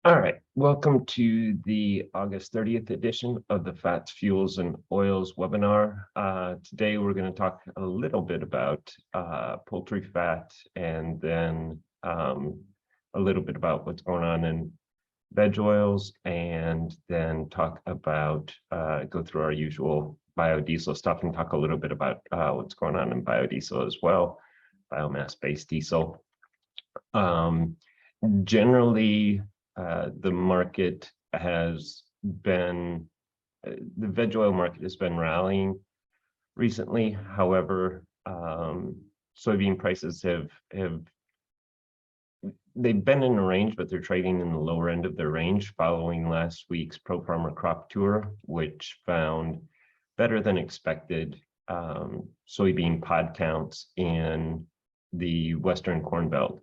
All right, welcome to the August 30th edition of the Fats, Fuels, and Oils webinar. Today, we're going to talk a little bit about poultry fat and then a little bit about what's going on in veg oils, and then talk about, go through our usual biodiesel stuff and talk a little bit about what's going on in biodiesel as well, biomass-based diesel. Generally, the market has been, the veg oil market has been rallying recently. However, soybean prices they've been in a range, but they're trading in the lower end of their range following last week's Pro Farmer Crop Tour, which found better than expected soybean pod counts in the Western Corn Belt.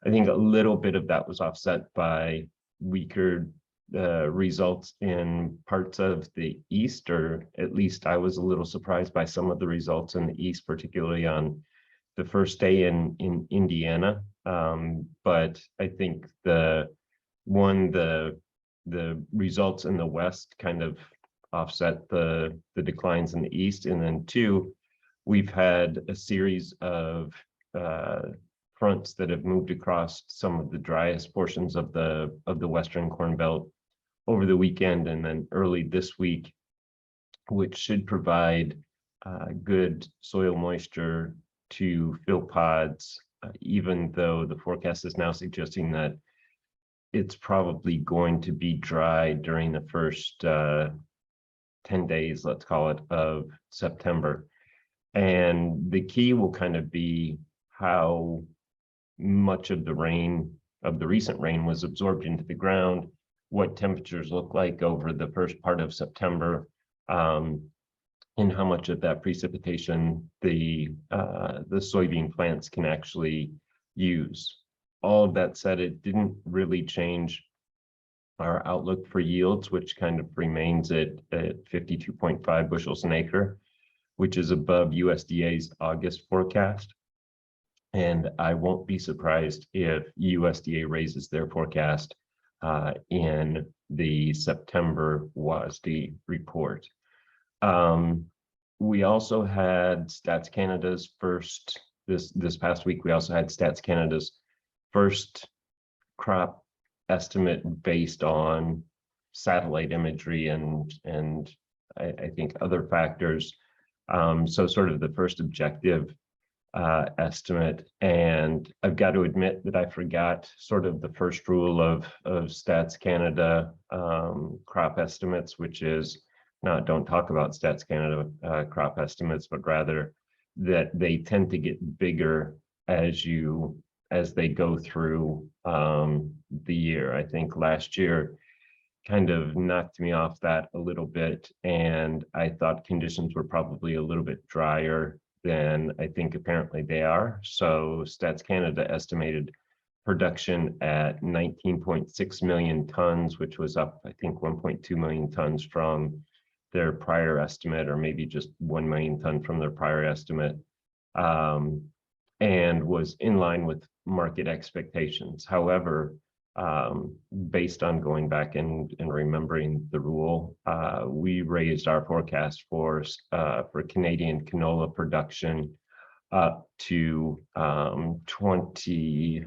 I think a little bit of that was offset by weaker results in parts of the East, or at least I was a little surprised by some of the results in the East, particularly on the first day in Indiana. But I think the results in the West kind of offset the declines in the East. And then two, we've had a series of fronts that have moved across some of the driest portions of the Western Corn Belt over the weekend and then early this week, which should provide good soil moisture to fill pods, even though the forecast is now suggesting that it's probably going to be dry during the first 10 days, let's call it, of September. And the key will kind of be how much of the rain, of the recent rain, was absorbed into the ground, what temperatures look like over the first part of September, and how much of that precipitation the soybean plants can actually use. All of that said, it didn't really change our outlook for yields, which kind of remains at 52.5 bushels an acre, which is above USDA's August forecast. And I won't be surprised if USDA raises their forecast in the September WASDE report. We also had Stats Canada's first, this past week, we also had Stats Canada's first crop estimate based on satellite imagery and I think other factors. So sort of the first objective estimate. And I've got to admit that I forgot sort of the first rule of Stats Canada crop estimates, which is don't talk about Stats Canada crop estimates, but rather that they tend to get bigger as they go through the year. I think last year kind of knocked me off that a little bit, and I thought conditions were probably a little bit drier than I think apparently they are. So Stats Canada estimated production at 19.6 million tons, which was up, I think, 1.2 million tons from their prior estimate, or maybe just 1 million ton from their prior estimate, and was in line with market expectations. However, based on going back and remembering the rule, we raised our forecast for Canadian canola production up to 20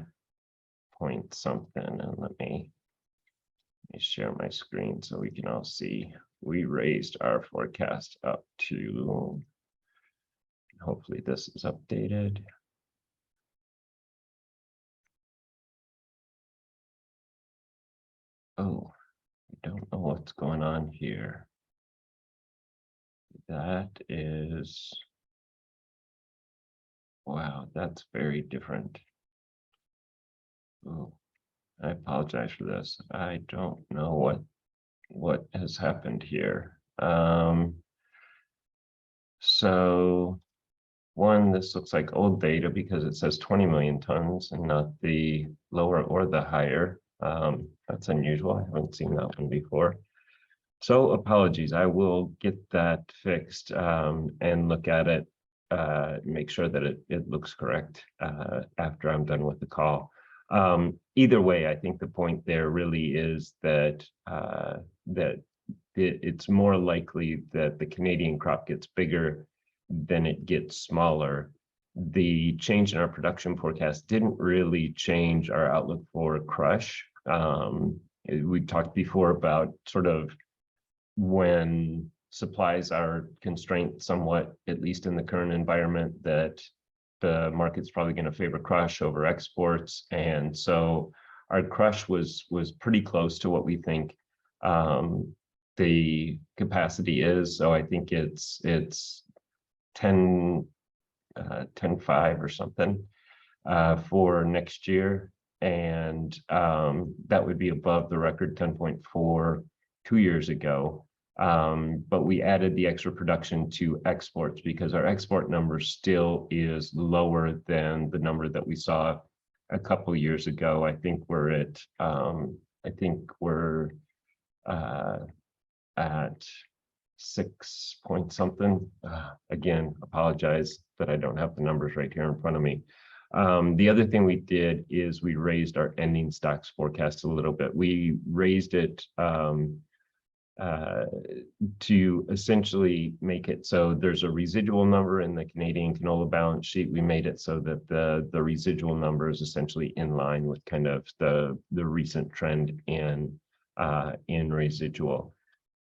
point something. And let me share my screen so we can all see. We raised our forecast up to, hopefully this is updated. Oh, I don't know what's going on here. That is, wow, that's very different. Oh, I apologize for this. I don't know what has happened here. So one, this looks like old data because it says 20 million tons and not the lower or the higher. That's unusual. I haven't seen that one before. So apologies. I will get that fixed and look at it, make sure that it looks correct after I'm done with the call. Either way, I think the point there really is that it's more likely that the Canadian crop gets bigger than it gets smaller. The change in our production forecast didn't really change our outlook for crush. We talked before about sort of when supplies are constrained somewhat, at least in the current environment, that the market's probably going to favor crush over exports. And so our crush was pretty close to what we think the capacity is. So I think it's 10.5 or something for next year. And that would be above the record 10.4 2 years ago. But we added the extra production to exports because our export number still is lower than the number that we saw a couple years ago. I think we're at 6 point something. Again, apologize that I don't have the numbers right here in front of me. The other thing we did is we raised our ending stocks forecast a little bit. We raised it to essentially make it so there's a residual number in the Canadian canola balance sheet. We made it so that the residual number is essentially in line with kind of the recent trend in residual.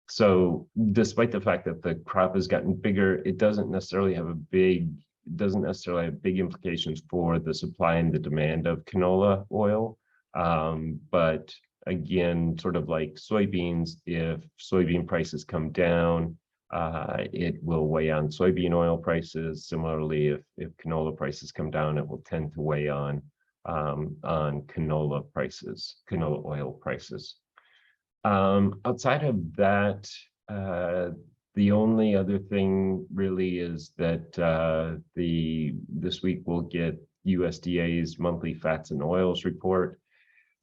So despite the fact that the crop has gotten bigger, it doesn't necessarily have big implications for the supply and the demand of canola oil. But again, sort of like soybeans, if soybean prices come down, it will weigh on soybean oil prices. Similarly, if canola prices come down, it will tend to weigh on canola oil prices. Outside of that, the only other thing really is that this week we'll get USDA's monthly fats and oils report.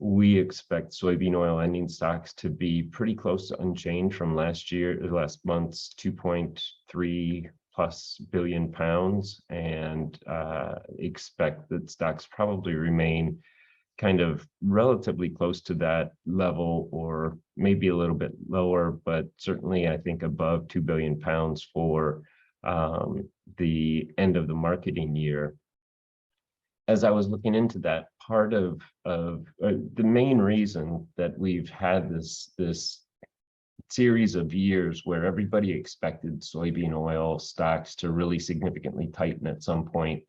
We expect soybean oil ending stocks to be pretty close to unchanged from last month's 2.3 plus billion pounds, and expect that stocks probably remain kind of relatively close to that level, or maybe a little bit lower, but certainly I think above 2 billion pounds for the end of the marketing year. As I was looking into that, part of the main reason that we've had this series of years where everybody expected soybean oil stocks to really significantly tighten at some point,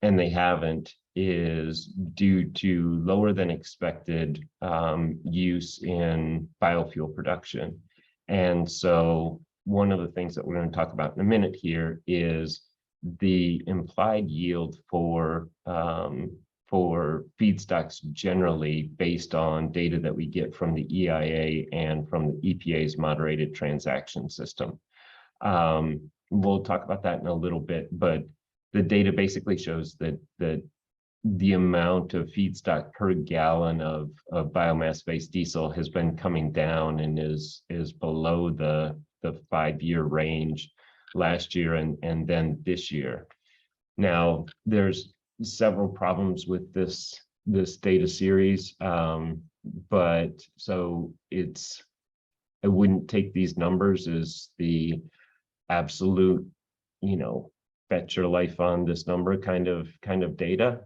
and they haven't, is due to lower than expected use in biofuel production. And so one of the things that we're going to talk about in a minute here is the implied yield for feedstocks generally, based on data that we get from the EIA and from the EPA's moderated transaction system. We'll talk about that in a little bit, but the data basically shows that the amount of feedstock per gallon of biomass-based diesel has been coming down and is below the 5-year range last year and then this year. Now, there's several problems with this data series, but so I wouldn't take these numbers as the absolute, bet your life on this number kind of data,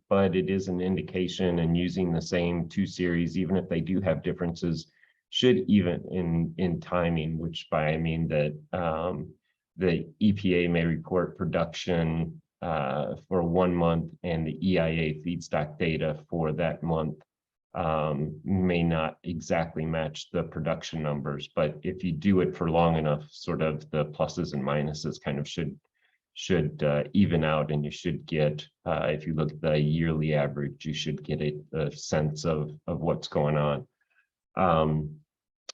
but it is an indication, and using the same two series, even if they do have differences, should even in timing, which by I mean that the EPA may report production for 1 month and the EIA feedstock data for that month may not exactly match the production numbers, but if you do it for long enough, sort of the pluses and minuses kind of should even out, and you should get, if you look at the yearly average, you should get a sense of what's going on.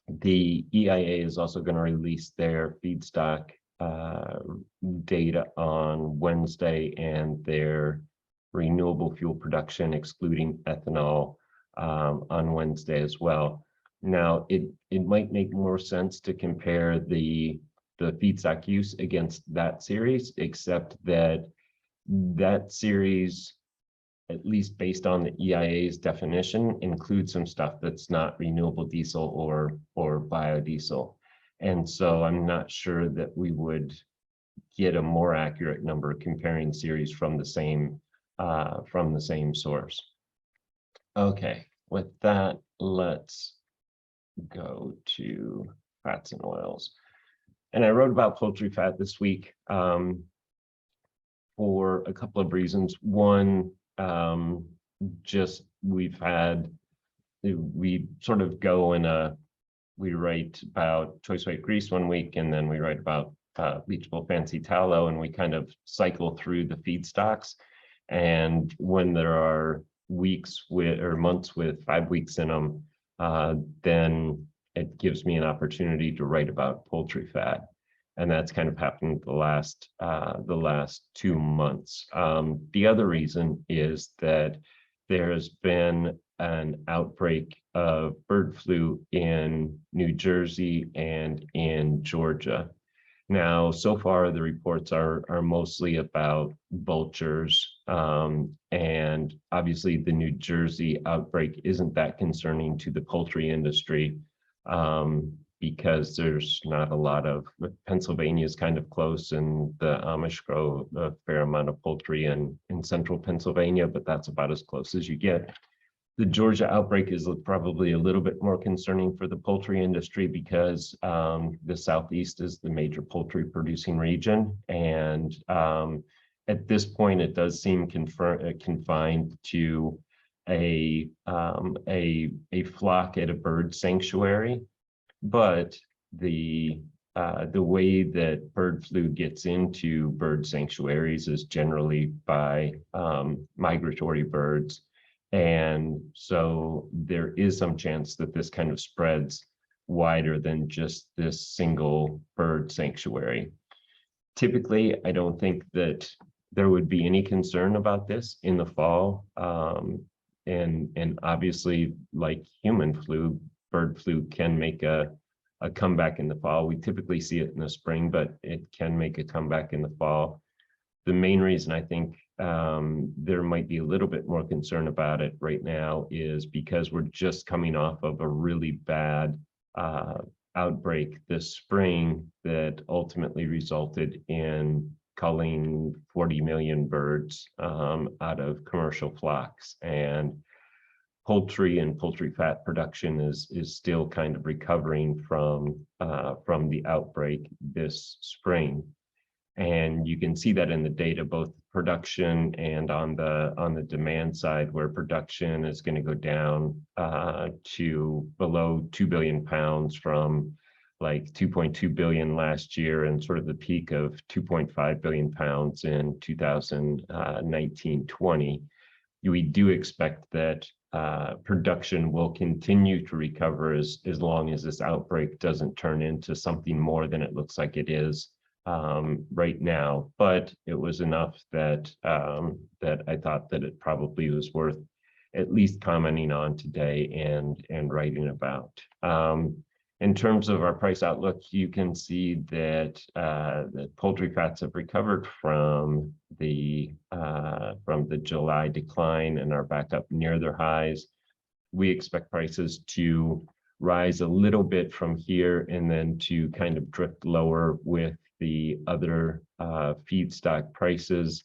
The EIA is also going to release their feedstock data on Wednesday, and their renewable fuel production, excluding ethanol, on Wednesday as well. Now, it might make more sense to compare the feedstock use against that series, except that series at least based on the EIA's definition, include some stuff that's not renewable diesel or biodiesel. And so I'm not sure that we would get a more accurate number comparing series from the same source. Okay, with that, let's go to fats and oils. And I wrote about poultry fat this week for a couple of reasons. One, just we sort of go in we write about choice weight grease one week, and then we write about bleachable fancy tallow, and we kind of cycle through the feedstocks. And when there are weeks with or months with 5 weeks in them, then it gives me an opportunity to write about poultry fat. And that's kind of happened the last 2 months. The other reason is that there has been an outbreak of bird flu in New Jersey and in Georgia. Now, so far, the reports are mostly about vultures, and obviously the New Jersey outbreak isn't that concerning to the poultry industry because there's not a lot of, Pennsylvania is kind of close, and the Amish grow a fair amount of poultry in central Pennsylvania, but that's about as close as you get. The Georgia outbreak is probably a little bit more concerning for the poultry industry because the Southeast is the major poultry producing region. And at this point, it does seem confined to a flock at a bird sanctuary. But the way that bird flu gets into bird sanctuaries is generally by migratory birds. And so there is some chance that this kind of spreads wider than just this single bird sanctuary. Typically, I don't think that there would be any concern about this in the fall. And obviously, like human flu, bird flu can make a comeback in the fall. We typically see it in the spring, but it can make a comeback in the fall. The main reason I think there might be a little bit more concern about it right now is because we're just coming off of a really bad outbreak this spring that ultimately resulted in culling 40 million birds out of commercial flocks. And poultry and poultry fat production is still kind of recovering from the outbreak this spring. And you can see that in the data, both production and on the demand side, where production is going to go down to below 2 billion pounds from like 2.2 billion last year and sort of the peak of 2.5 billion pounds in 2019-20. We do expect that production will continue to recover as long as this outbreak doesn't turn into something more than it looks like it is right now. But it was enough that that I thought that it probably was worth at least commenting on today and writing about. In terms of our price outlook, you can see that the poultry fats have recovered from the July decline and are back up near their highs. We expect prices to rise a little bit from here and then to kind of drift lower with the other feedstock prices.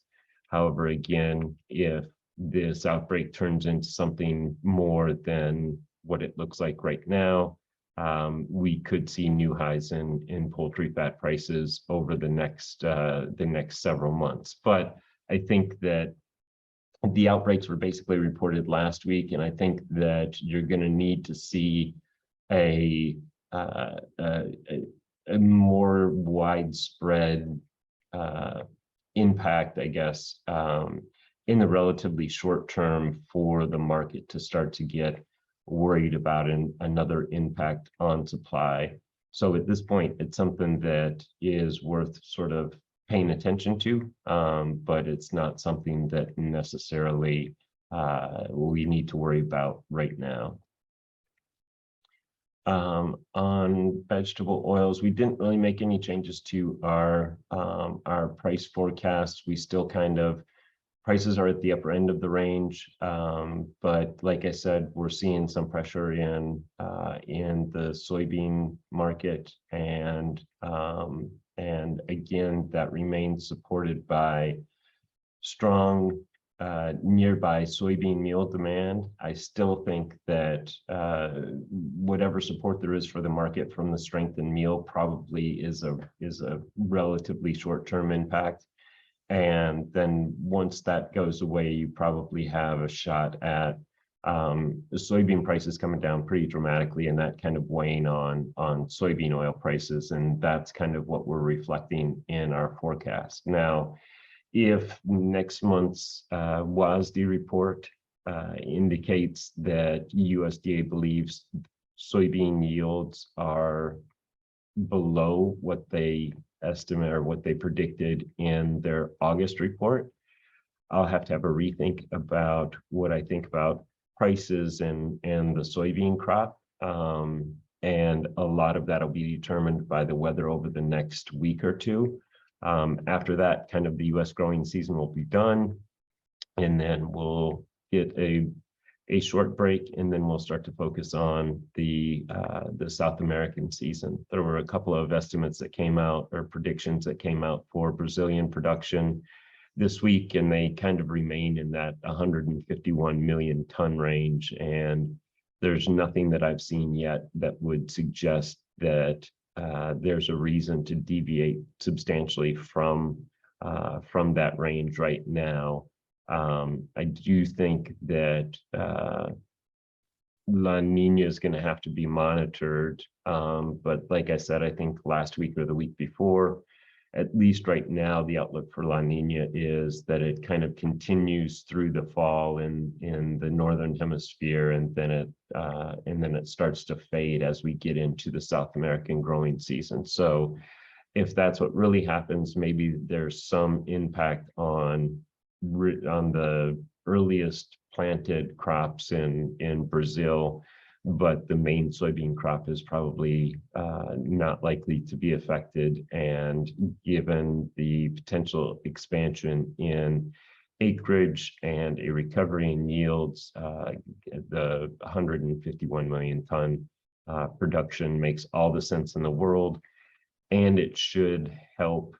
However, again, if this outbreak turns into something more than what it looks like right now, we could see new highs in poultry fat prices over the next several months. But I think that the outbreaks were basically reported last week, and I think that you're going to need to see a more widespread impact, I guess, in the relatively short term for the market to start to get worried about another impact on supply. So at this point, it's something that is worth sort of paying attention to, but it's not something that necessarily we need to worry about right now. On vegetable oils, we didn't really make any changes to our price forecasts. We still kind of prices are at the upper end of the range, but like I said, we're seeing some pressure in the soybean market, and again, that remains supported by strong nearby soybean meal demand. I still think that whatever support there is for the market from the strength in meal probably is a relatively short-term impact. And then once that goes away, you probably have a shot at the soybean prices coming down pretty dramatically, and that kind of weighing on soybean oil prices. And that's kind of what we're reflecting in our forecast. Now, if next month's WASDE report indicates that USDA believes soybean yields are below what they estimate or what they predicted in their August report, I'll have to have a rethink about what I think about prices and the soybean crop. And a lot of that will be determined by the weather over the next week or two. After that, kind of the US growing season will be done, and then we'll get a short break, and then we'll start to focus on the South American season. There were a couple of estimates that came out, or predictions that came out, for Brazilian production this week, and they kind of remain in that 151 million ton range. And there's nothing that I've seen yet that would suggest that there's a reason to deviate substantially from that range right now. I do think that La Nina is going to have to be monitored, but like I said, I think last week or the week before, at least right now, the outlook for La Nina is that it kind of continues through the fall in the northern hemisphere, and then it starts to fade as we get into the South American growing season. So if that's what really happens, maybe there's some impact on the earliest planted crops in Brazil, but the main soybean crop is probably not likely to be affected. And given the potential expansion in acreage and a recovery in yields, the 151 million ton production makes all the sense in the world, and it should help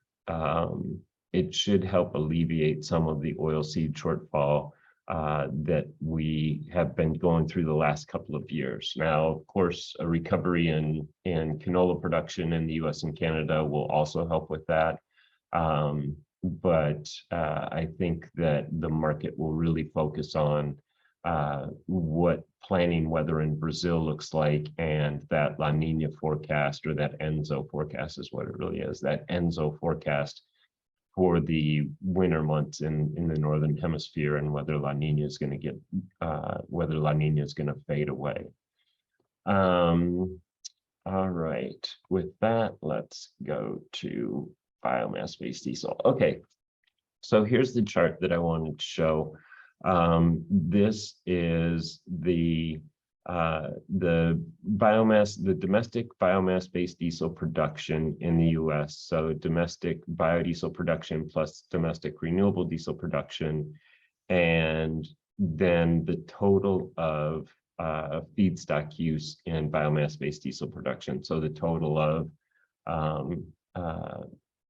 alleviate some of the oilseed shortfall that we have been going through the last couple of years. Now, of course, a recovery in canola production in the US and Canada will also help with that. But I think that the market will really focus on what planting weather in Brazil looks like, and that La Nina forecast, or that ENSO forecast is what it really is, that ENSO forecast for the winter months in the northern hemisphere, and whether La Nina is going to fade away. All right, with that, let's go to biomass-based diesel. Okay, so here's the chart that I wanted to show. This is the domestic biomass-based diesel production in the US. So domestic biodiesel production plus domestic renewable diesel production, and then the total of feedstock use in biomass-based diesel production. So the total of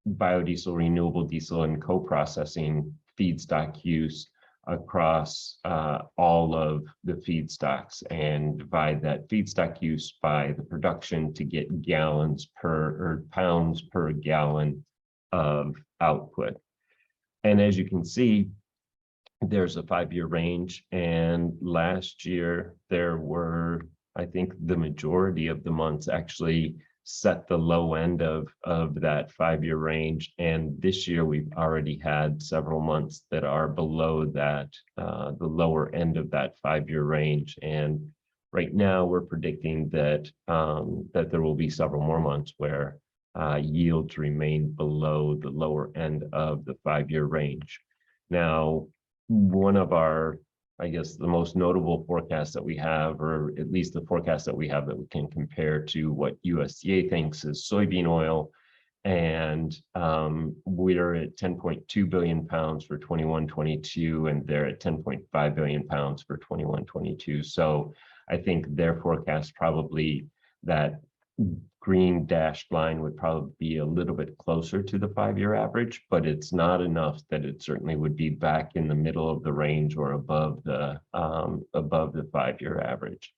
biodiesel, renewable diesel, and co-processing feedstock use across all of the feedstocks, and divide that feedstock use by the production to get pounds per gallon of output. And as you can see, there's a 5-year range, and last year there were, I think, the majority of the months actually set the low end of that 5-year range. And this year we've already had several months that are below that, the lower end of that 5-year range. And right now we're predicting that that there will be several more months where yields remain below the lower end of the 5-year range. Now, one of our, I guess, the most notable forecast that we have, or at least the forecast that we have that we can compare to what USDA thinks, is soybean oil. And we're at 10.2 billion pounds for 21-22, and they're at 10.5 billion pounds for 21-22. So I think their forecast probably, that green dashed line would probably be a little bit closer to the 5-year average, but it's not enough that it certainly would be back in the middle of the range or above the 5-year average.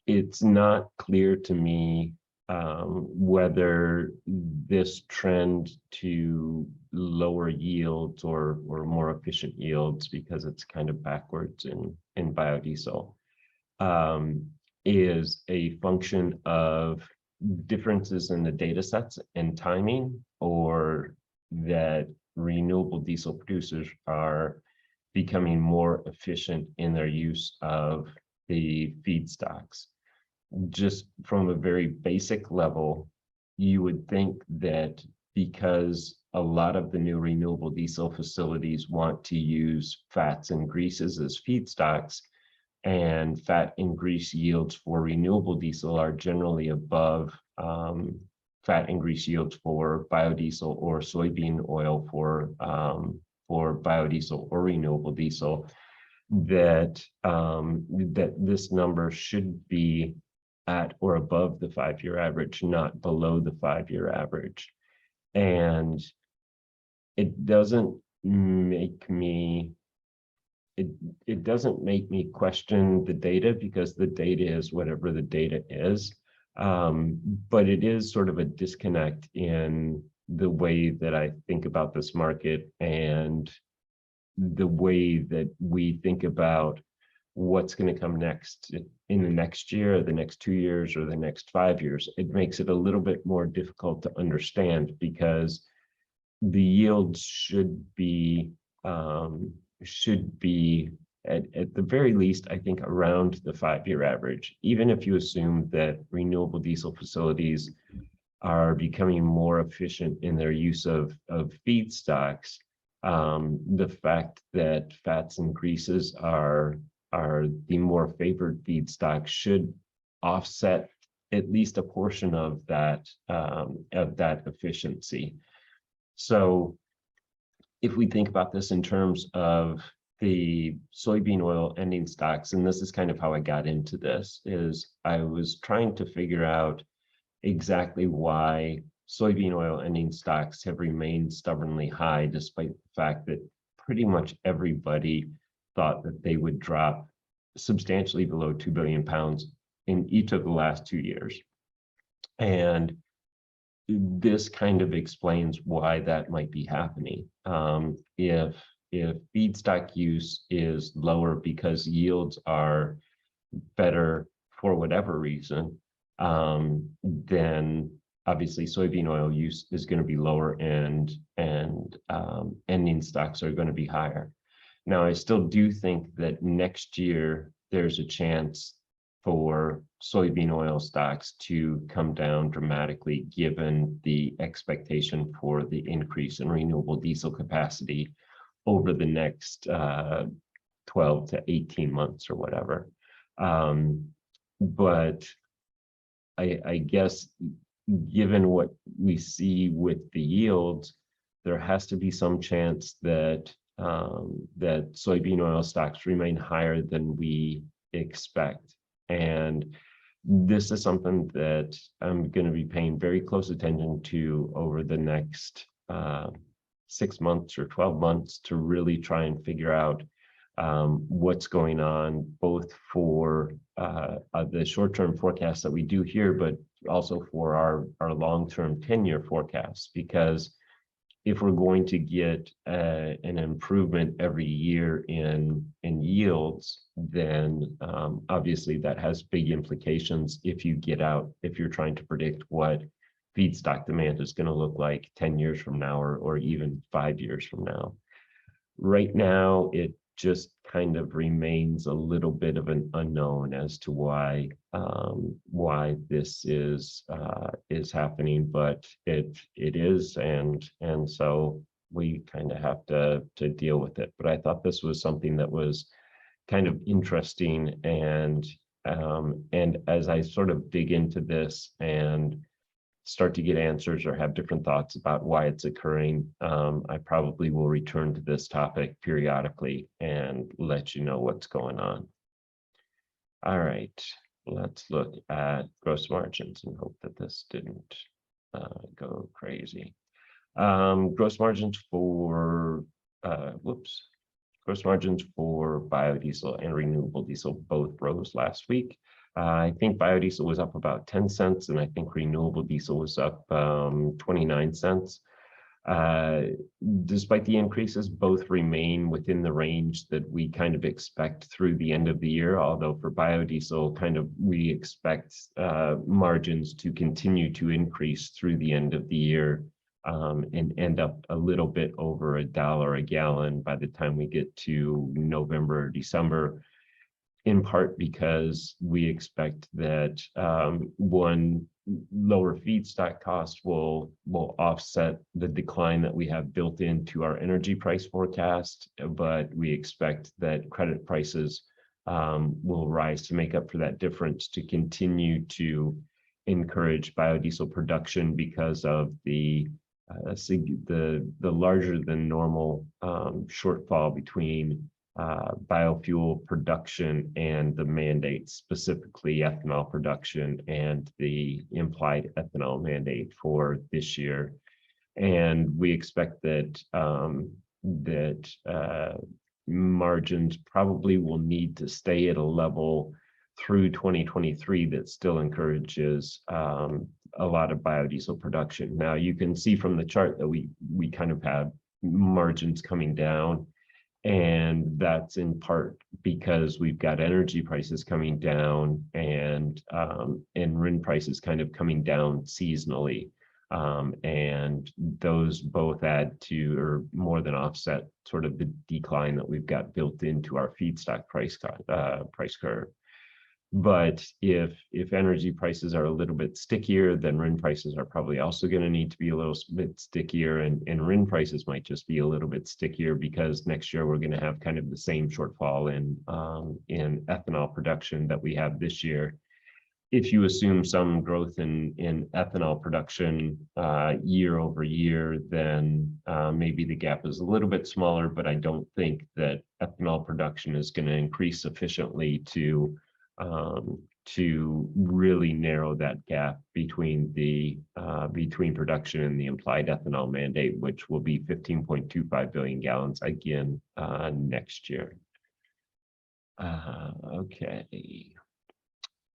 It's not clear to me whether this trend to lower yields or more efficient yields, because it's kind of backwards in biodiesel, is a function of differences in the data sets and timing, or that renewable diesel producers are becoming more efficient in their use of the feedstocks. Just from a very basic level, you would think that because a lot of the new renewable diesel facilities want to use fats and greases as feedstocks, and fat and grease yields for renewable diesel are generally above fat and grease yields for biodiesel or soybean oil for biodiesel or renewable diesel, that that this number should be at or above the 5-year average, not below the 5-year average. And it doesn't make me it doesn't make me question the data, because the data is whatever the data is. But it is sort of a disconnect in the way that I think about this market and the way that we think about what's going to come next in the next year, or the next 2 years, or the next 5 years. It makes it a little bit more difficult to understand, because the yields should be at the very least, I think, around the 5-year average. Even if you assume that renewable diesel facilities are becoming more efficient in their use of feedstocks, the fact that fats and greases are the more favored feedstock should offset at least a portion of that efficiency. So if we think about this in terms of the soybean oil ending stocks, and this is kind of how I got into this, is I was trying to figure out exactly why soybean oil ending stocks have remained stubbornly high, despite the fact that pretty much everybody thought that they would drop substantially below 2 billion pounds in each of the last 2 years. And this kind of explains why that might be happening. If feedstock use is lower because yields are better for whatever reason, then obviously soybean oil use is going to be lower, and ending stocks are going to be higher. Now, I still do think that next year there's a chance for soybean oil stocks to come down dramatically, given the expectation for the increase in renewable diesel capacity over the next 12 to 18 months or whatever. But I guess, given what we see with the yields, there has to be some chance that that soybean oil stocks remain higher than we expect. And this is something that I'm going to be paying very close attention to over the next 6 months or 12 months, to really try and figure out what's going on, both for the short-term forecasts that we do here, but also for our long-term 10-year forecasts. Because if we're going to get an improvement every year in yields, then obviously that has big implications if you're trying to predict what feedstock demand is going to look like 10 years from now, or even 5 years from now. Right now, it just kind of remains a little bit of an unknown as to why this is happening, but it is, and so we kind of have to deal with it. But I thought this was something that was kind of interesting, and as I sort of dig into this and start to get answers or have different thoughts about why it's occurring, I probably will return to this topic periodically and let you know what's going on. All right, let's look at gross margins and hope that this didn't go crazy. Gross margins for gross margins for biodiesel and renewable diesel both rose last week. I think biodiesel was up about 10 cents, and I think renewable diesel was up 29 cents. Despite the increases, both remain within the range that we kind of expect through the end of the year, although for biodiesel, we expect margins to continue to increase through the end of the year, and end up a little bit over $1 a gallon by the time we get to November or December, in part because we expect that one, lower feedstock costs will offset the decline that we have built into our energy price forecast, but we expect that credit prices will rise to make up for that difference, to continue to encourage biodiesel production because of the larger than normal shortfall between biofuel production and the mandates, specifically ethanol production and the implied ethanol mandate for this year. And we expect that margins probably will need to stay at a level through 2023 that still encourages a lot of biodiesel production. Now, you can see from the chart that we kind of have margins coming down, and that's in part because we've got energy prices coming down and RIN prices kind of coming down seasonally. And those both add to, or more than offset, sort of the decline that we've got built into our feedstock price curve. But if energy prices are a little bit stickier, then RIN prices are probably also going to need to be a little bit stickier, and RIN prices might just be a little bit stickier because next year we're going to have kind of the same shortfall in ethanol production that we have this year. If you assume some growth in ethanol production year over year, then maybe the gap is a little bit smaller, but I don't think that ethanol production is going to increase sufficiently to really narrow that gap between production and the implied ethanol mandate, which will be 15.25 billion gallons again next year. Okay.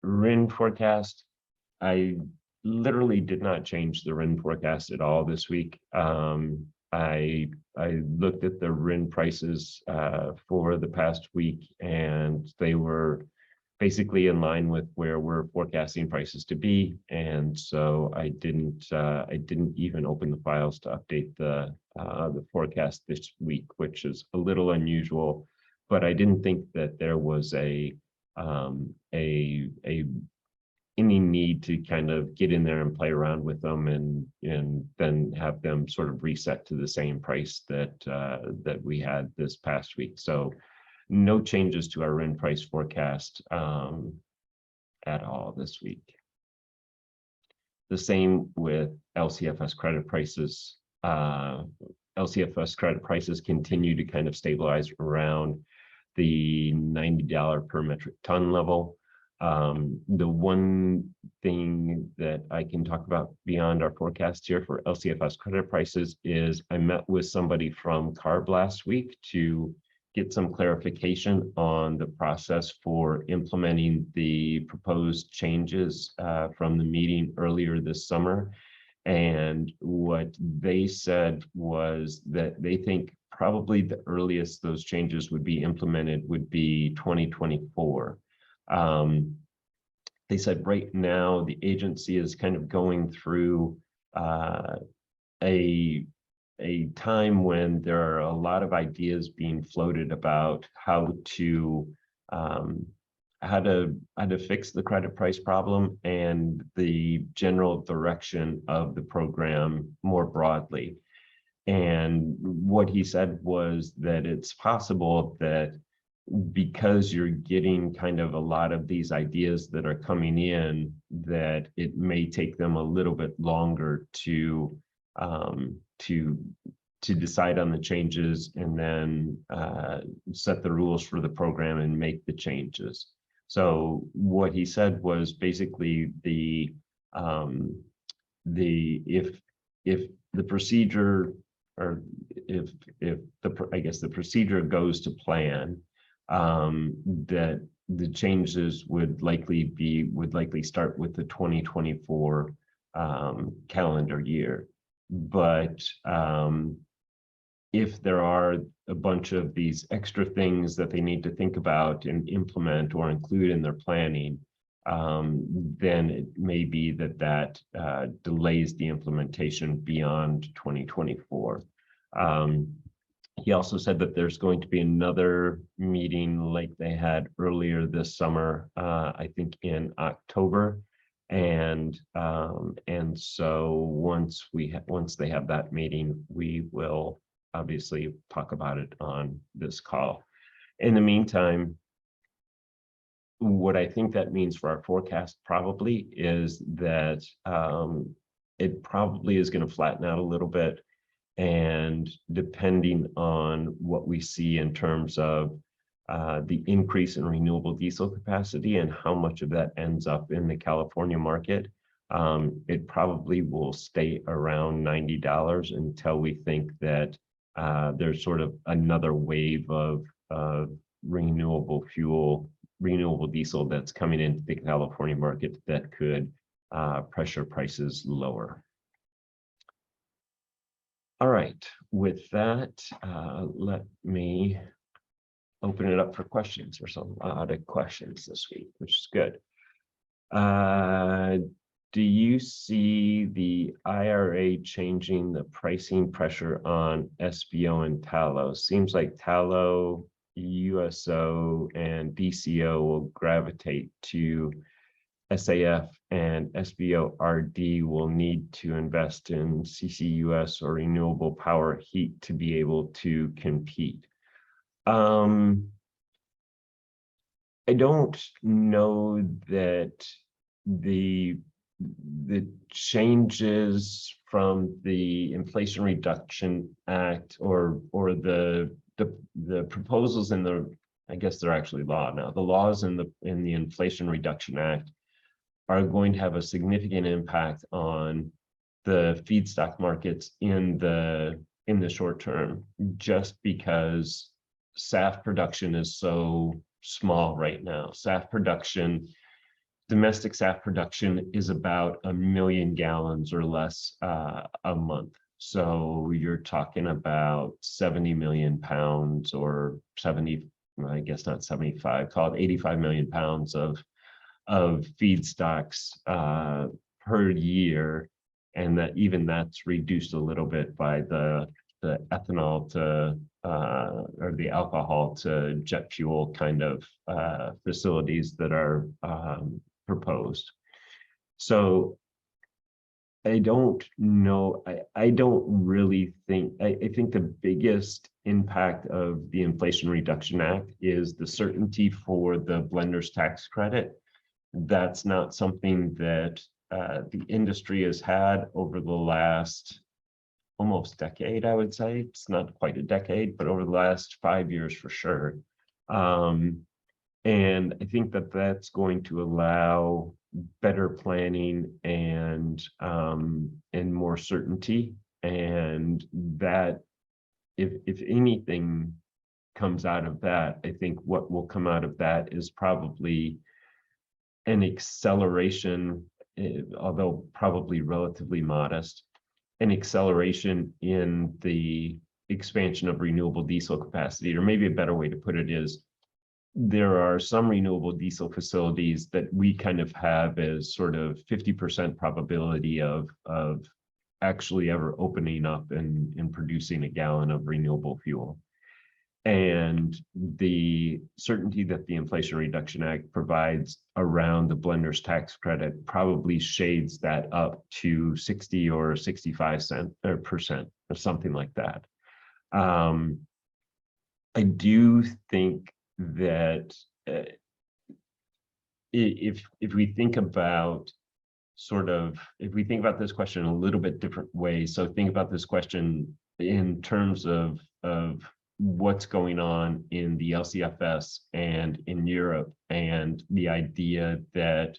RIN forecast. I literally did not change the RIN forecast at all this week. I looked at the RIN prices for the past week, and they were basically in line with where we're forecasting prices to be, and so I didn't even open the files to update the forecast this week, which is a little unusual. But I didn't think that there was any need to kind of get in there and play around with them and then have them sort of reset to the same price that we had this past week. So no changes to our RIN price forecast at all this week. The same with LCFS credit prices. LCFS credit prices continue to kind of stabilize around the $90 per metric ton level. The one thing that I can talk about beyond our forecast here for LCFS credit prices is I met with somebody from CARB last week to get some clarification on the process for implementing the proposed changes from the meeting earlier this summer. And what they said was that they think probably the earliest those changes would be implemented would be 2024. They said right now the agency is kind of going through a time when there are a lot of ideas being floated about how to fix the credit price problem and the general direction of the program more broadly. And what he said was that it's possible that because you're getting kind of a lot of these ideas that are coming in, that it may take them a little bit longer to decide on the changes and then set the rules for the program and make the changes. So what he said was basically if the procedure, or if the, I guess the procedure goes to plan, that the changes would likely start with the 2024 calendar year. But if there are a bunch of these extra things that they need to think about and implement or include in their planning, then it may be that delays the implementation beyond 2024. He also said that there's going to be another meeting like they had earlier this summer, I think in October. And so once they have that meeting, we will obviously talk about it on this call. In the meantime, what I think that means for our forecast probably is that it probably is going to flatten out a little bit. And depending on what we see in terms of the increase in renewable diesel capacity and how much of that ends up in the California market, it probably will stay around $90 until we think that there's sort of another wave of renewable diesel that's coming into the California market that could pressure prices lower. All right, with that, let me open it up for questions. There's a lot of questions this week, which is good. Do you see the IRA changing the pricing pressure on SBO and tallow? Seems like tallow, USO, and DCO will gravitate to SAF, and SBO RD will need to invest in CCUS or renewable power heat to be able to compete. I don't know that the changes from the Inflation Reduction Act or the proposals in the, I guess they're actually law now, the laws in the Inflation Reduction Act are going to have a significant impact on the feedstock markets in the short term, just because SAF production is so small right now. Domestic SAF production is about 1 million gallons or less a month. So you're talking about 70 million pounds or 70, I guess not 75, call it 85 million pounds of feedstocks per year, and that even that's reduced a little bit by the ethanol to or the alcohol to jet fuel kind of facilities that are proposed. So I don't know. I don't really think, I think the biggest impact of the Inflation Reduction Act is the certainty for the blender's tax credit. That's not something that the industry has had over the last almost decade, I would say. It's not quite a decade, but over the last 5 years for sure. And I think that that's going to allow better planning and more certainty. And that if anything comes out of that, I think what will come out of that is probably an acceleration, although probably relatively modest, an acceleration in the expansion of renewable diesel capacity. Or maybe a better way to put it is, there are some renewable diesel facilities that we kind of have as sort of 50% probability of actually ever opening up and producing a gallon of renewable fuel. And the certainty that the Inflation Reduction Act provides around the blender's tax credit probably shades that up to 60 or 65% or something like that. I do think that if we think about if we think about this question a little bit different way, so think about this question in terms of what's going on in the LCFS and in Europe, and the idea that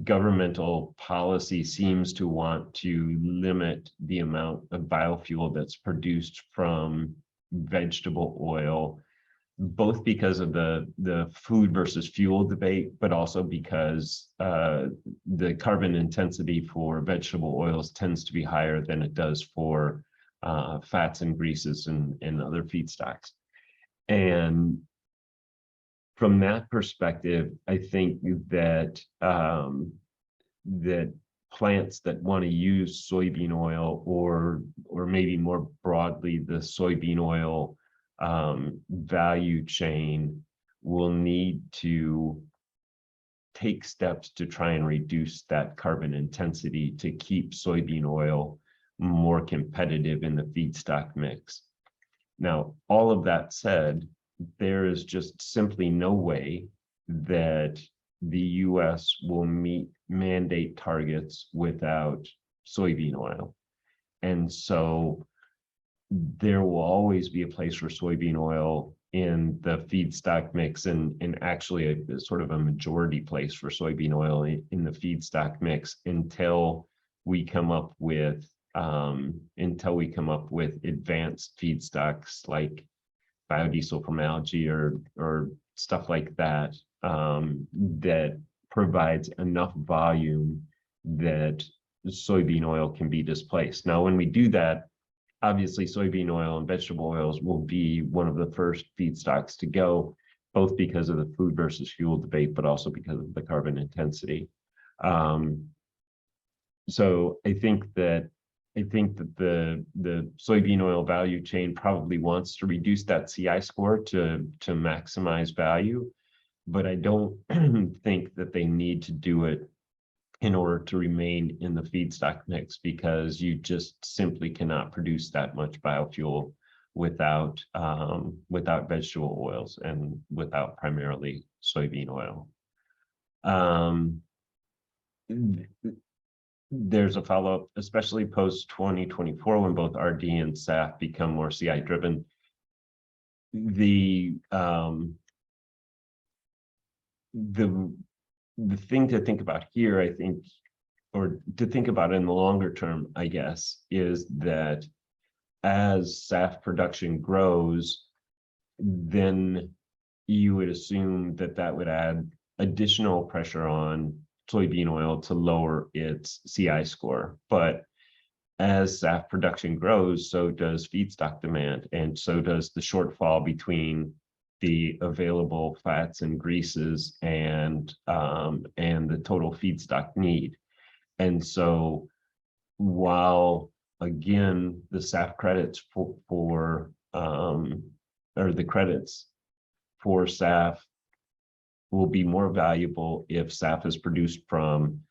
governmental policy seems to want to limit the amount of biofuel that's produced from vegetable oil, both because of the food versus fuel debate, but also because the carbon intensity for vegetable oils tends to be higher than it does for fats and greases and other feedstocks. And from that perspective, I think that that plants that want to use soybean oil, or maybe more broadly the soybean oil value chain, will need to take steps to try and reduce that carbon intensity to keep soybean oil more competitive in the feedstock mix. Now, all of that said, there is just simply no way that the US will meet mandate targets without soybean oil. And so there will always be a place for soybean oil in the feedstock mix, and actually a sort of a majority place for soybean oil in the feedstock mix until we come up with advanced feedstocks like biodiesel from algae or stuff like that, that provides enough volume that soybean oil can be displaced. Now, when we do that, obviously soybean oil and vegetable oils will be one of the first feedstocks to go, both because of the food versus fuel debate, but also because of the carbon intensity. So I think that the soybean oil value chain probably wants to reduce that CI score to maximize value, but I don't think that they need to do it in order to remain in the feedstock mix, because you just simply cannot produce that much biofuel without vegetable oils and without primarily soybean oil. There's a follow-up, especially post 2024, when both RD and SAF become more CI driven. The thing to think about here, I think, or to think about in the longer term, I guess, is that as SAF production grows, then you would assume that that would add additional pressure on soybean oil to lower its CI score. But as SAF production grows, so does feedstock demand, and so does the shortfall between the available fats and greases and the total feedstock need. And so while, again, the SAF credits or the credits for SAF will be more valuable if SAF is produced from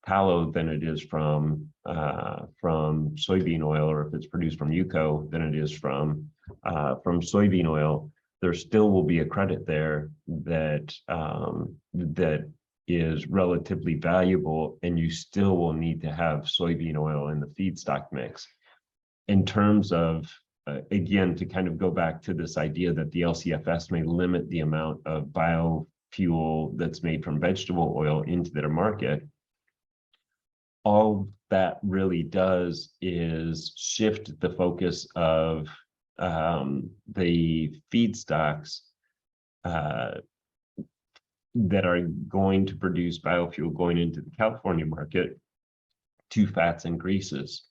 tallow than it is from soybean oil, or if it's produced from UCO than it is from soybean oil, there still will be a credit there that that is relatively valuable, and you still will need to have soybean oil in the feedstock mix. In terms of, again, to kind of go back to this idea that the LCFS may limit the amount of biofuel that's made from vegetable oil into their market, all that really does is shift the focus of the feedstocks that are going to produce biofuel going into the California market to fats and greases.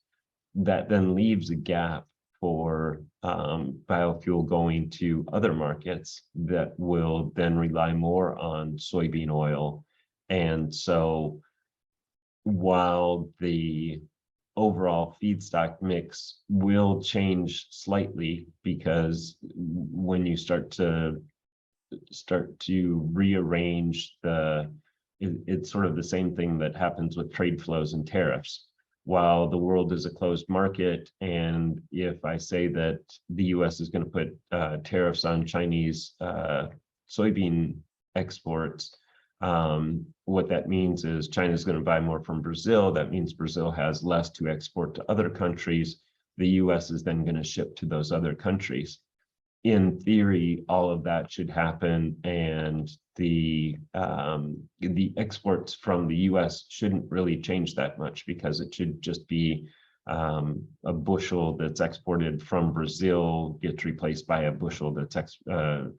That then leaves a gap for biofuel going to other markets that will then rely more on soybean oil. And so while the overall feedstock mix will change slightly, because when you start to rearrange it's sort of the same thing that happens with trade flows and tariffs. while the world is a closed market, and if I say that the US is going to put tariffs on Chinese soybean exports, what that means is China is going to buy more from Brazil. That means Brazil has less to export to other countries. The US is then going to ship to those other countries. In theory, all of that should happen, and the exports from the US shouldn't really change that much, because it should just be a bushel that's exported from Brazil gets replaced by a bushel that's exported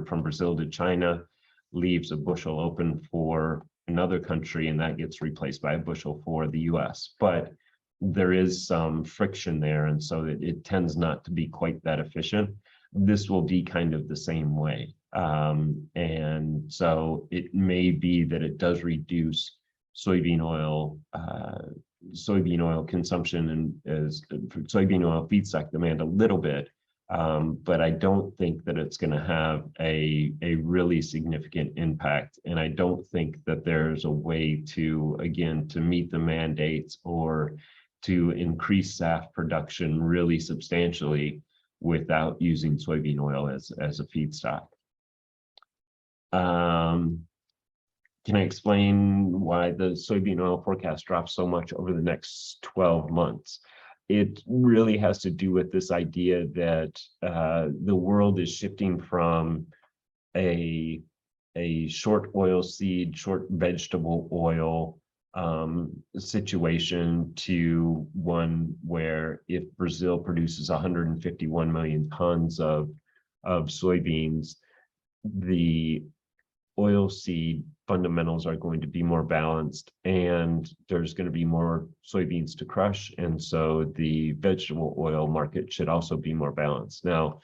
from Brazil to China, leaves a bushel open for another country, and that gets replaced by a bushel for the US. But there is some friction there, and so it tends not to be quite that efficient. This will be kind of the same way. And so it may be that it does reduce soybean oil consumption and soybean oil feedstock demand a little bit. But I don't think that it's going to have a really significant impact. And I don't think that there's a way to, again, to meet the mandates or to increase SAF production really substantially without using soybean oil as a feedstock. Can I explain why the soybean oil forecast drops so much over the next 12 months? It really has to do with this idea that the world is shifting from a short oilseed, short vegetable oil situation to one where if Brazil produces 151 million tons of soybeans, the oilseed fundamentals are going to be more balanced, and there's going to be more soybeans to crush, and so the vegetable oil market should also be more balanced. Now,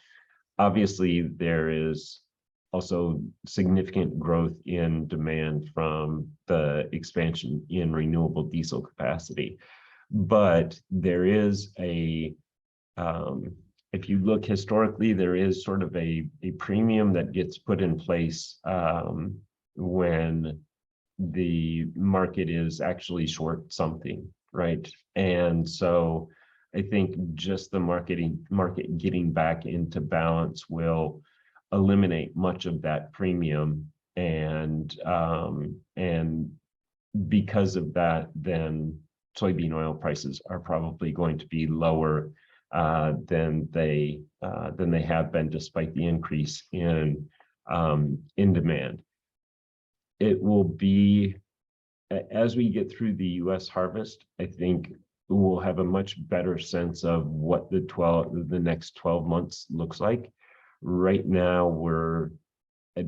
obviously, there is also significant growth in demand from the expansion in renewable diesel capacity. But there is if you look historically, there is sort of a premium that gets put in place when the market is actually short something, right? And so I think just the market getting back into balance will eliminate much of that premium, and because of that, then soybean oil prices are probably going to be lower than they have been, despite the increase in demand. It will be, as we get through the U.S. harvest, I think we'll have a much better sense of what the next 12 months looks like. Right now, we're at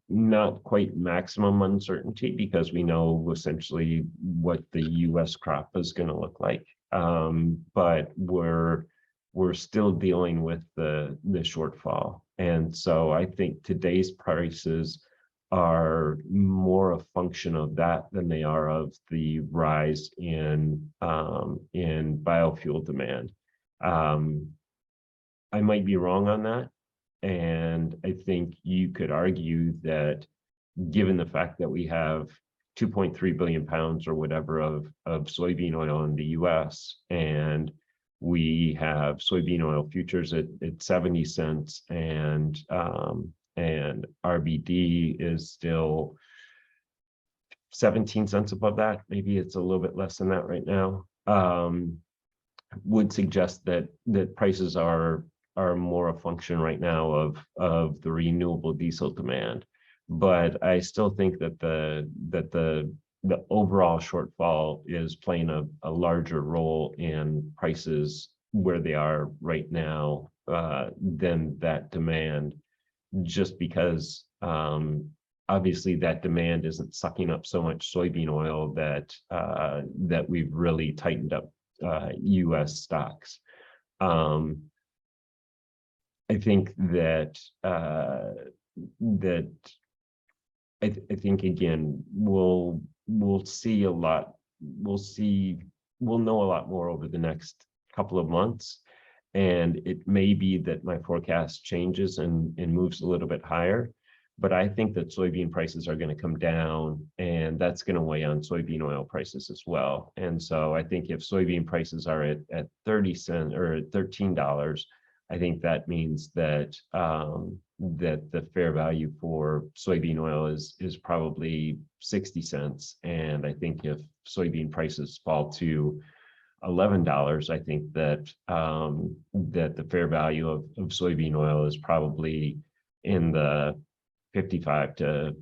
not quite maximum uncertainty, because we know essentially what the U.S. crop is going to look like. But we're still dealing with the shortfall. And so I think today's prices are more a function of that than they are of the rise in biofuel demand. I might be wrong on that. And I think you could argue that, given the fact that we have 2.3 billion pounds or whatever of soybean oil in the US, and we have soybean oil futures at 70 cents, and RBD is still 17 cents above that. Maybe it's a little bit less than that right now. Would suggest that prices are more a function right now of the renewable diesel demand. But I still think that the overall shortfall is playing a larger role in prices where they are right now than that demand, just because obviously that demand isn't sucking up so much soybean oil that we've really tightened up U.S. stocks. I think that I think again we'll see a lot. We'll know a lot more over the next couple of months, and it may be that my forecast changes and moves a little bit higher. But I think that soybean prices are going to come down, and that's going to weigh on soybean oil prices as well. And so I think if soybean prices are at 30 cents or at $13, I think that means that that the fair value for soybean oil is probably 60 cents. And I think if soybean prices fall to $11, I think that that the fair value of soybean oil is probably in the 55 to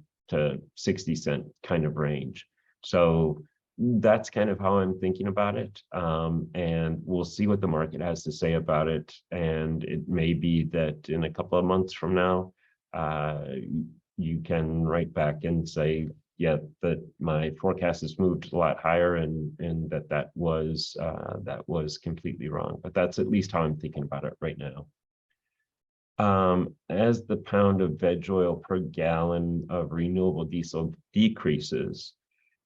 60 cent kind of range. So that's kind of how I'm thinking about it. And we'll see what the market has to say about it. And it may be that in a couple of months from now, you can write back and say, yeah, that my forecast has moved a lot higher, and that was completely wrong. But that's at least how I'm thinking about it right now. As the pound of veg oil per gallon of renewable diesel decreases,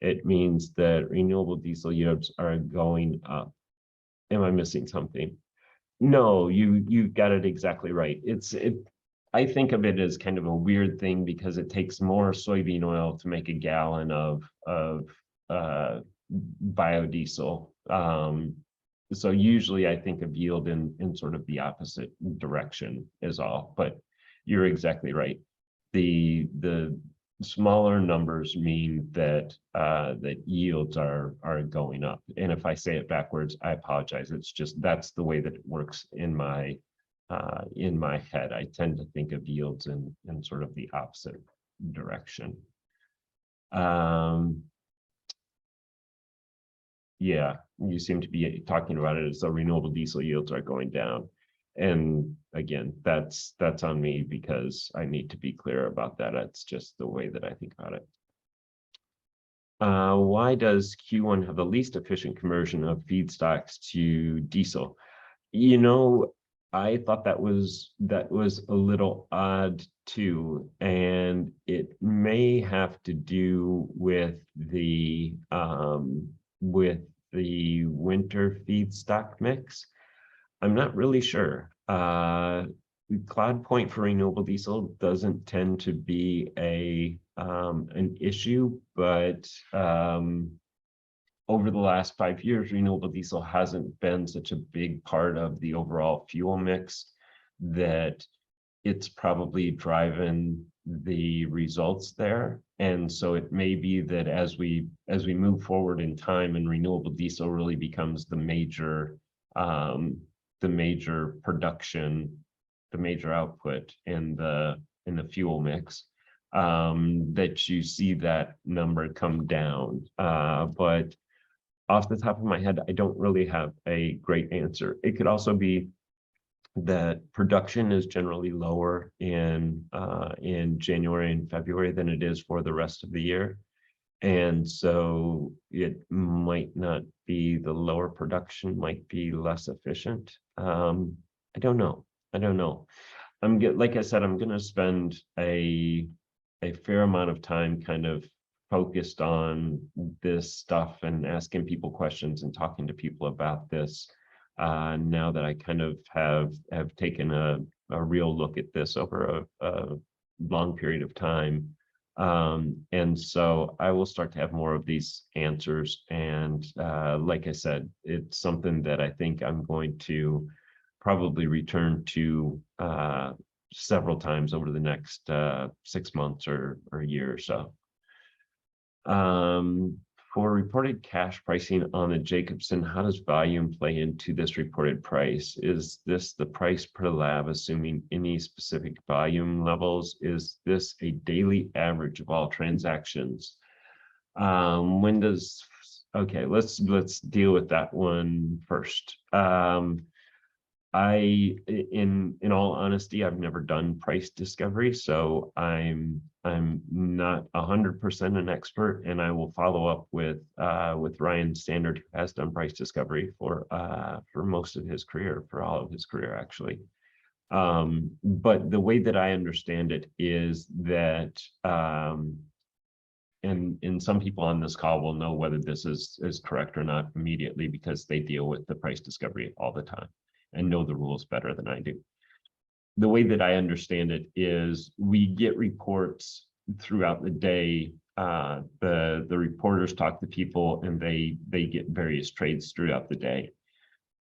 it means that renewable diesel yields are going up. Am I missing something? No, you got it exactly right. I think of it as kind of a weird thing because it takes more soybean oil to make a gallon of biodiesel. So usually I think of yield in sort of the opposite direction is all, but you're exactly right. The smaller numbers mean that that yields are going up. And if I say it backwards, I apologize. It's just that's the way that it works in my head. I tend to think of yields in sort of the opposite direction. Yeah, you seem to be talking about it as though renewable diesel yields are going down. And again, that's on me because I need to be clear about that. That's just the way that I think about it. Why does Q1 have the least efficient conversion of feedstocks to diesel? You know, I thought that was a little odd too, and it may have to do with the winter feedstock mix. I'm not really sure. Cloud point for renewable diesel doesn't tend to be an issue, but over the last 5 years, renewable diesel hasn't been such a big part of the overall fuel mix that it's probably driving the results there. And so it may be that as we move forward in time and renewable diesel really becomes the major production, the major output in the fuel mix, that you see that number come down. But off the top of my head, I don't really have a great answer. It could also be that production is generally lower in January and February than it is for the rest of the year. And so it might not be the lower production, might be less efficient. I don't know. Like I said, I'm going to spend a fair amount of time kind of focused on this stuff and asking people questions and talking to people about this. Now that I kind of have taken a real look at this over a long period of time. And so I will start to have more of these answers. And like I said, it's something that I think I'm going to probably return to several times over the next 6 months or a year or so. For reported cash pricing on the Jacobsen, how does volume play into this reported price? Is this the price per lab, assuming any specific volume levels? Is this a daily average of all transactions? Okay, let's deal with that one first. In all honesty, I've never done price discovery, so I'm not 100% an expert, and I will follow up with Ryan Standard, who has done price discovery for most of his career, for all of his career actually. But the way that I understand it is that, and some people on this call will know whether this is correct or not immediately because they deal with the price discovery all the time and know the rules better than I do. the way that I understand it is we get reports throughout the day. The reporters talk to people and they get various trades throughout the day.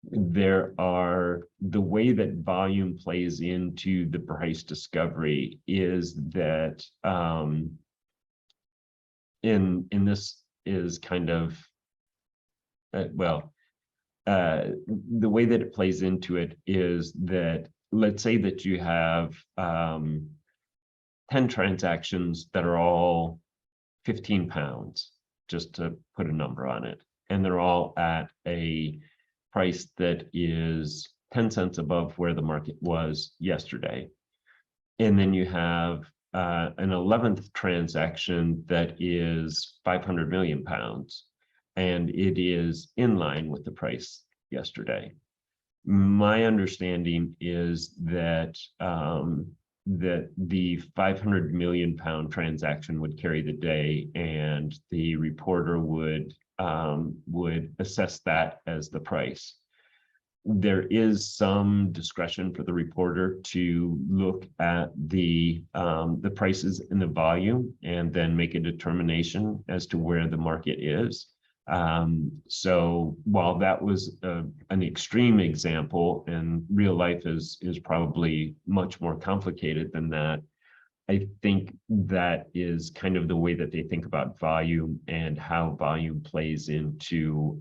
The way that volume plays into the price discovery is that in this is kind of the way that it plays into it is that, let's say that you have 10 transactions that are all 15 pounds, just to put a number on it, and they're all at a price that is 10 cents above where the market was yesterday. And then you have an 11th transaction that is 500 million pounds, and it is in line with the price yesterday. My understanding is that that the 500 million pound transaction would carry the day, and the reporter would assess that as the price. There is some discretion for the reporter to look at the prices in the volume and then make a determination as to where the market is. So while that was an extreme example, and real life is probably much more complicated than that, I think that is kind of the way that they think about volume and how volume plays into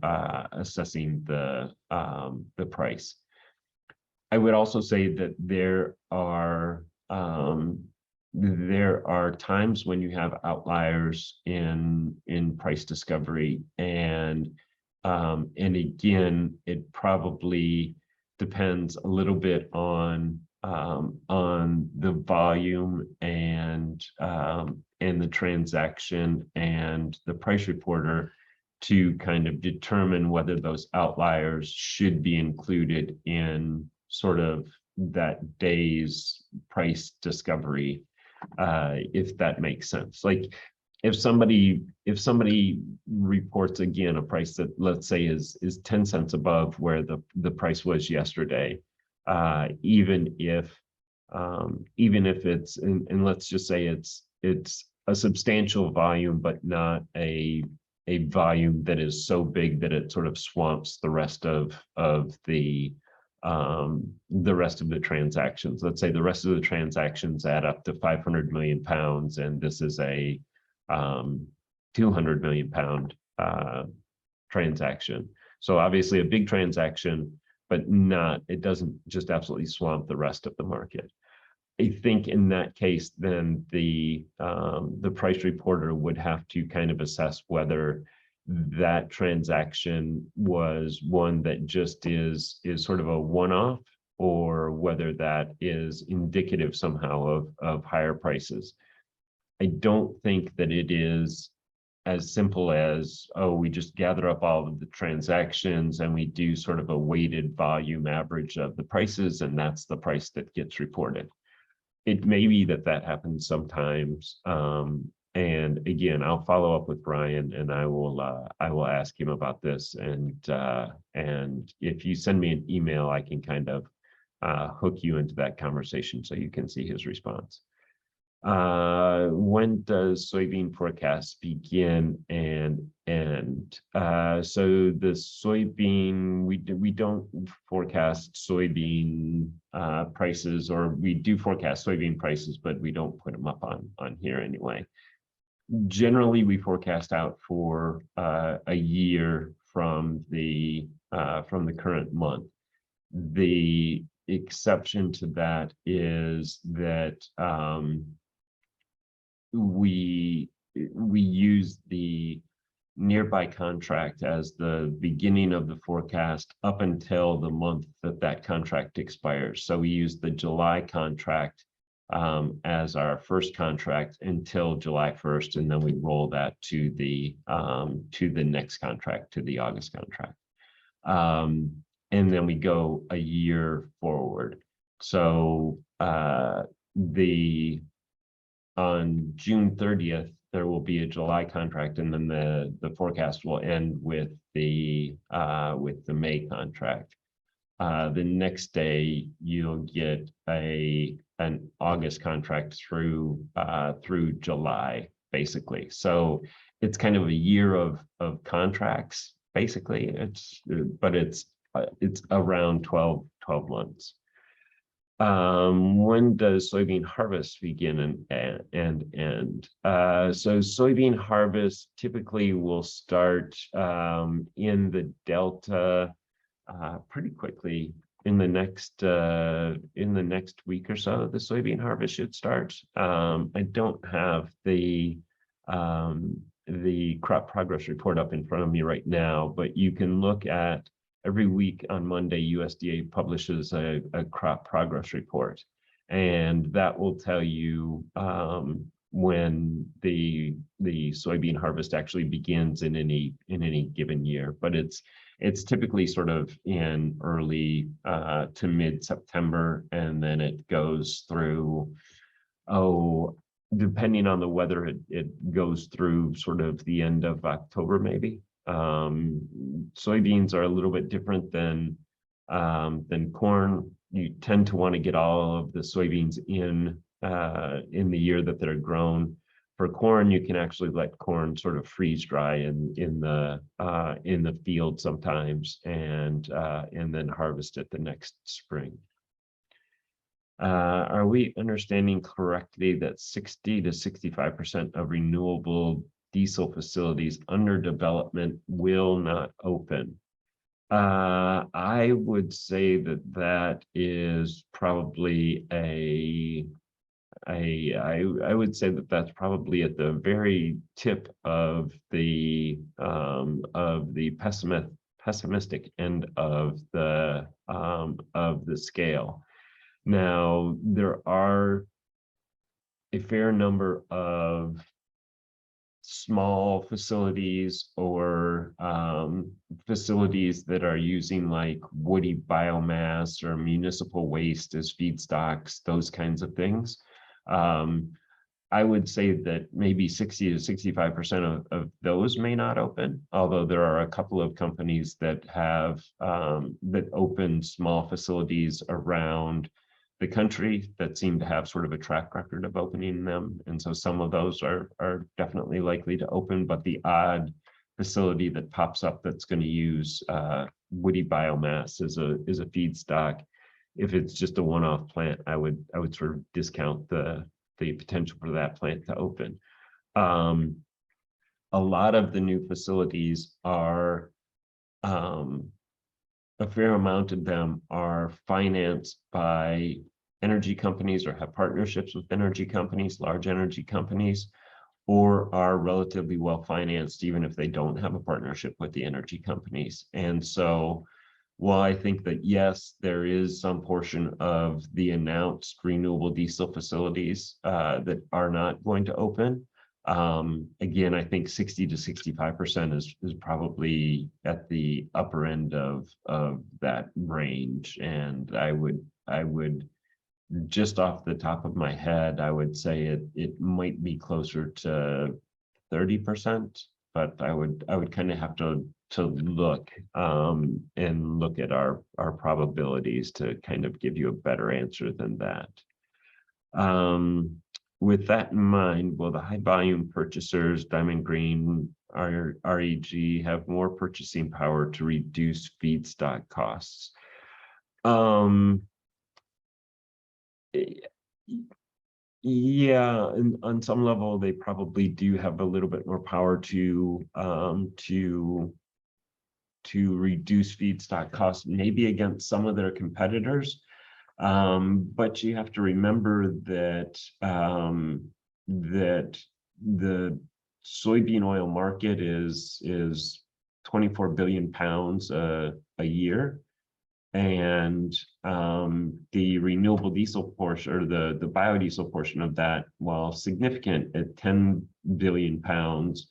assessing the price. I would also say that there are times when you have outliers in price discovery, and again, it probably depends a little bit on the volume and the transaction and the price reporter to kind of determine whether those outliers should be included in sort of that day's price discovery, if that makes sense. Like if somebody reports again a price that, let's say, is 10 cents above where the price was yesterday, even if it's, and let's just say it's a substantial volume, but not a volume that is so big that it sort of swamps the rest of the rest of the transactions. Let's say the rest of the transactions add up to 500 million pounds, and this is a 200 million pound transaction. So obviously a big transaction, but it doesn't just absolutely swamp the rest of the market. I think in that case, then the price reporter would have to kind of assess whether that transaction was one that just is sort of a one-off, or whether that is indicative somehow of higher prices. I don't think that it is as simple as, oh, we just gather up all of the transactions and we do sort of a weighted volume average of the prices, and that's the price that gets reported. It may be that happens sometimes. And again, I'll follow up with Brian, and I will ask him about this. And if you send me an email, I can kind of hook you into that conversation so you can see his response. When does soybean forecast begin and end? So the soybean, we don't forecast soybean prices, or we do forecast soybean prices, but we don't put them up on here anyway. Generally, we forecast out for a year from the current month. The exception to that is that we use the nearby contract as the beginning of the forecast up until the month that contract expires. So we use the July contract as our first contract until July 1st, and then we roll that to the next contract, to the August contract. And then we go a year forward. So on June 30th, there will be a July contract, and then the forecast will end with the May contract. The next day you'll get an August contract through July, basically. So it's kind of a year of contracts, basically. But it's around 12 months. When does soybean harvest begin and end? So soybean harvest typically will start in the Delta pretty quickly. In the next week or so, the soybean harvest should start. I don't have the crop progress report up in front of me right now, but you can look at every week on Monday, USDA publishes a crop progress report, and that will tell you when the soybean harvest actually begins in any given year. But it's typically sort of in early to mid-September, and then it goes through, depending on the weather, it goes through sort of the end of October, maybe. Soybeans are a little bit different than corn. You tend to want to get all of the soybeans in the year that they're grown. For corn, you can actually let corn sort of freeze dry in the field sometimes, and then harvest it the next spring. Are we understanding correctly that 60 to 65% of renewable diesel facilities under development will not open? I would say that is probably I would say that that's probably at the very tip of the pessimistic end of the scale. Now, there are a fair number of small facilities or facilities that are using like woody biomass or municipal waste as feedstocks, those kinds of things. I would say that maybe 60 to 65% of those may not open, although there are a couple of companies that have that open small facilities around the country that seem to have sort of a track record of opening them. And so some of those are definitely likely to open, but the odd facility that pops up that's going to use woody biomass as a feedstock, if it's just a one-off plant, I would sort of discount the potential for that plant to open. A lot of the new facilities are, a fair amount of them are financed by energy companies or have partnerships with energy companies, large energy companies, or are relatively well financed, even if they don't have a partnership with the energy companies. And so while I think that, yes, there is some portion of the announced renewable diesel facilities that are not going to open, again, I think 60 to 65% is probably at the upper end of that range. And I would just off the top of my head, I would say it might be closer to 30%, but I would kind of have to look and look at our probabilities to kind of give you a better answer than that. With that in mind, will the high volume purchasers, Diamond Green, REG, have more purchasing power to reduce feedstock costs? Yeah, and on some level, they probably do have a little bit more power to reduce feedstock costs, maybe against some of their competitors. But you have to remember that that the soybean oil market is 24 billion pounds a year, and the renewable diesel portion, or the biodiesel portion of that, while significant at 10 billion pounds,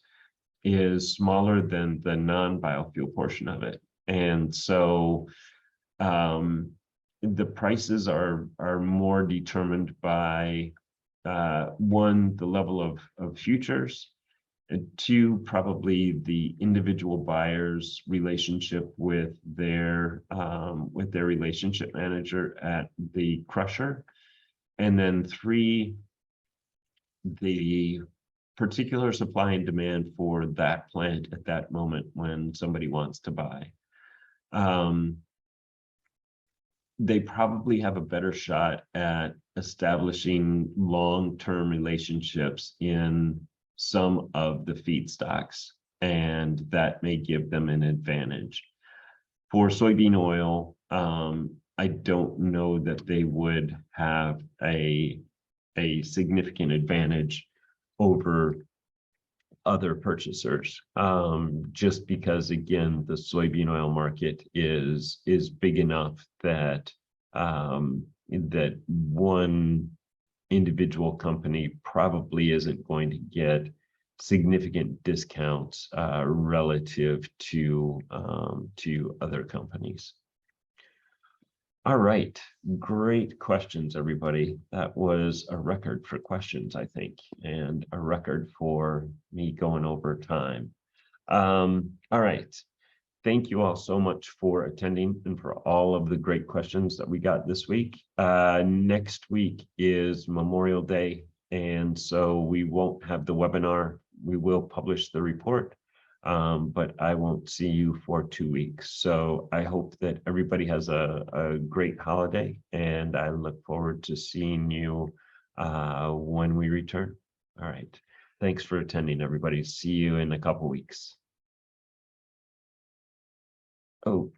is smaller than the non-biofuel portion of it. And so the prices are more determined by one, the level of futures, And two, probably the individual buyer's relationship with their relationship manager at the crusher. And then three, the particular supply and demand for that plant at that moment when somebody wants to buy. They probably have a better shot at establishing long-term relationships in some of the feedstocks, and that may give them an advantage. For soybean oil, I don't know that they would have a significant advantage over other purchasers, just because, again, the soybean oil market is big enough that that one individual company probably isn't going to get significant discounts relative to other companies. All right, great questions, everybody. That was a record for questions, I think, and a record for me going over time. All right, thank you all so much for attending and for all of the great questions that we got this week. Next week is Memorial Day, and so we won't have the webinar. We will publish the report, but I won't see you for 2 weeks. So I hope that everybody has a great holiday, and I look forward to seeing you when we return. All right. Thanks for attending, everybody. See you in a couple weeks. Oh.